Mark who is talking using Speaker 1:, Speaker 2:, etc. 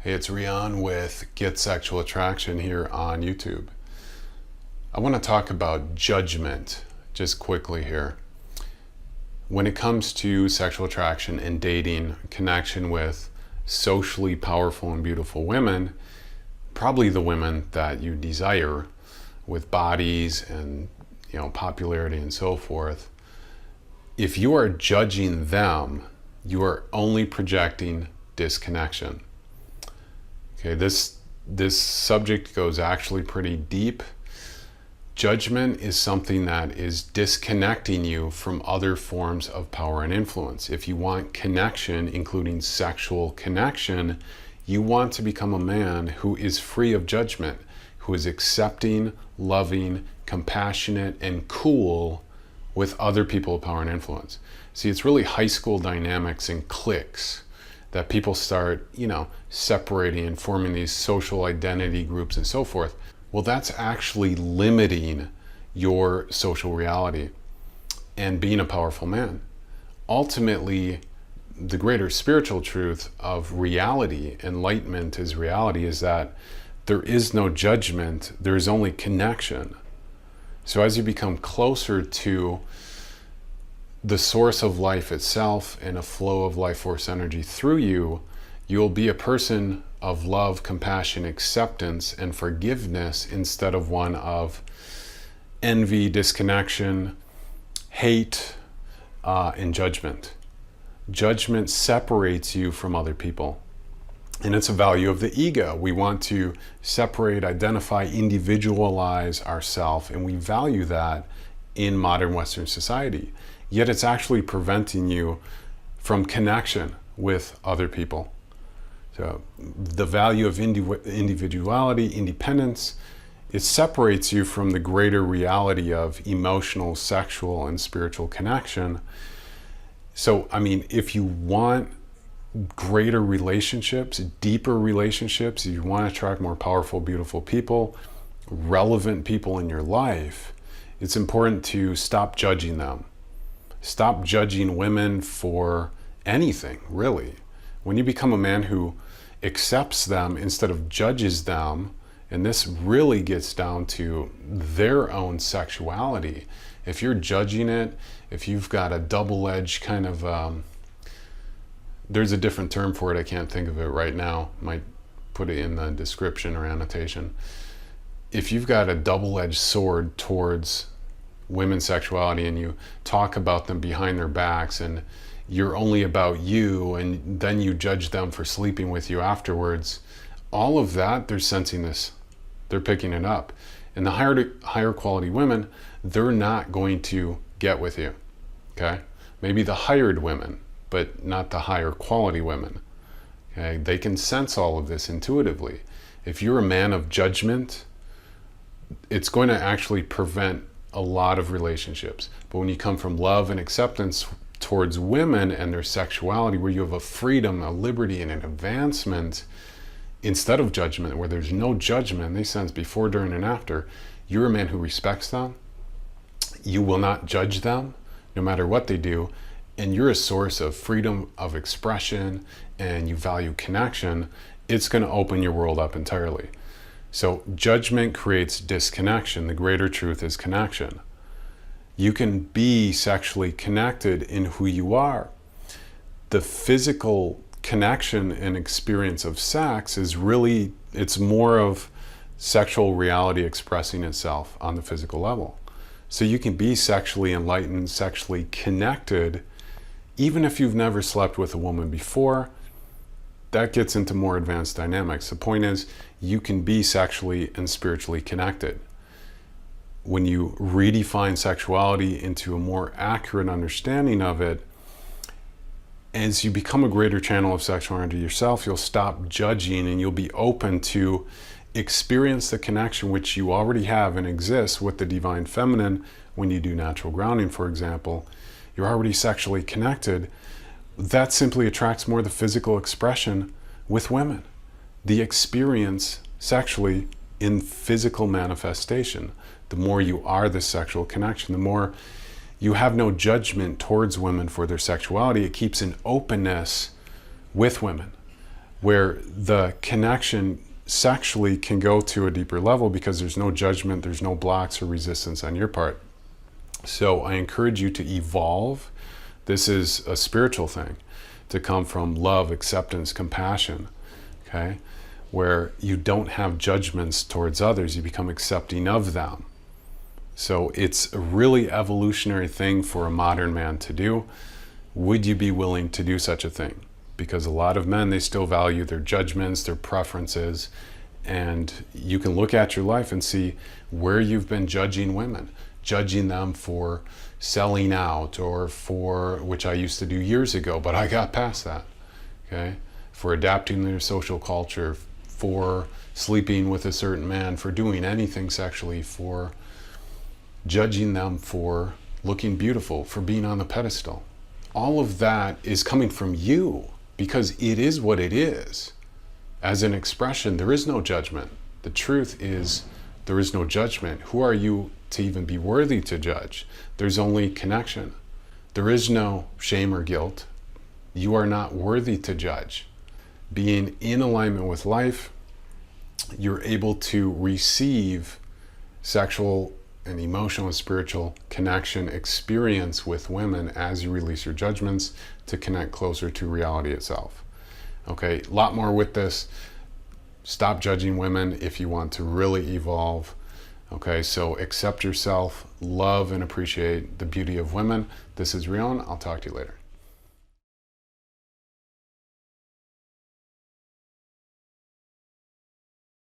Speaker 1: Hey, it's Rion with Get Sexual Attraction here on YouTube. I want to talk about judgment just quickly here. When it comes to sexual attraction and dating, connection with socially powerful and beautiful women, probably the women that you desire with bodies and popularity and so forth, if you are judging them, you are only projecting disconnection. Okay, this subject goes actually pretty deep. Judgment is something that is disconnecting you from other forms of power and influence. If you want connection, including sexual connection, you want to become a man who is free of judgment, who is accepting, loving, compassionate, and cool with other people of power and influence. See, it's really high school dynamics and cliques that people start, separating and forming these social identity groups and so forth. Well, that's actually limiting your social reality and being a powerful man. Ultimately, the greater spiritual truth of reality, enlightenment is reality, is that there is no judgment, there is only connection. So as you become closer to the source of life itself and a flow of life force energy through you, you'll be a person of love, compassion, acceptance, and forgiveness instead of one of envy, disconnection, hate, and judgment. Judgment separates you from other people. And it's a value of the ego. We want to separate, identify, individualize ourselves, and we value that in modern Western society. Yet it's actually preventing you from connection with other people. So the value of individuality, independence, it separates you from the greater reality of emotional, sexual, and spiritual connection. So, if you want greater relationships, deeper relationships, if you want to attract more powerful, beautiful people, relevant people in your life, it's important to stop judging them. Stop judging women for anything, really. When you become a man who accepts them instead of judges them, and this really gets down to their own sexuality. If you're judging it, if you've got a double-edged kind of, there's a different term for it, I can't think of it right now, might put it in the description or annotation. If you've got a double-edged sword towards women's sexuality and you talk about them behind their backs and you're only about you and then you judge them for sleeping with you afterwards, all of that, they're sensing this, they're picking it up. And the higher quality women, they're not going to get with you, okay? Maybe the hired women, but not the higher quality women, okay? They can sense all of this intuitively. If you're a man of judgment, it's going to actually prevent a lot of relationships. But when you come from love and acceptance towards women and their sexuality, where you have a freedom, a liberty, and an advancement, instead of judgment, where there's no judgment, they sense before, during, and after, you're a man who respects them. You will not judge them, no matter what they do, and you're a source of freedom of expression, and you value connection. It's going to open your world up entirely. So judgment creates disconnection. The greater truth is connection. You can be sexually connected in who you are. The physical connection and experience of sex is really, it's more of sexual reality expressing itself on the physical level. So you can be sexually enlightened, sexually connected, even if you've never slept with a woman before. That gets into more advanced dynamics. The point is, you can be sexually and spiritually connected. When you redefine sexuality into a more accurate understanding of it, as you become a greater channel of sexual energy yourself, you'll stop judging and you'll be open to experience the connection which you already have and exists with the divine feminine. When you do natural grounding, for example, you're already sexually connected. That simply attracts more of the physical expression with women. The experience sexually in physical manifestation. The more you are this sexual connection, the more you have no judgment towards women for their sexuality. It keeps an openness with women. where the connection sexually can go to a deeper level because there's no judgment, there's no blocks or resistance on your part. So I encourage you to evolve. This is a spiritual thing, to come from love, acceptance, compassion, okay? Where you don't have judgments towards others, you become accepting of them. So it's a really evolutionary thing for a modern man to do. Would you be willing to do such a thing? Because a lot of men, they still value their judgments, their preferences, and you can look at your life and see where you've been judging women, judging them for selling out, or for, which I used to do years ago, but I got past that, okay? For adapting to their social culture, for sleeping with a certain man, for doing anything sexually, for judging them for looking beautiful, for being on the pedestal. All of that is coming from you, because it is what it is. As an expression, there is no judgment. The truth is, there is no judgment. Who are you to even be worthy to judge? There's only connection. There is no shame or guilt. You are not worthy to judge. Being in alignment with life, you're able to receive sexual and emotional and spiritual connection experience with women as you release your judgments to connect closer to reality itself. Okay, a lot more with this. Stop judging women if you want to really evolve. Okay, so accept yourself, love and appreciate the beauty of women. This is Rion. I'll talk to you later.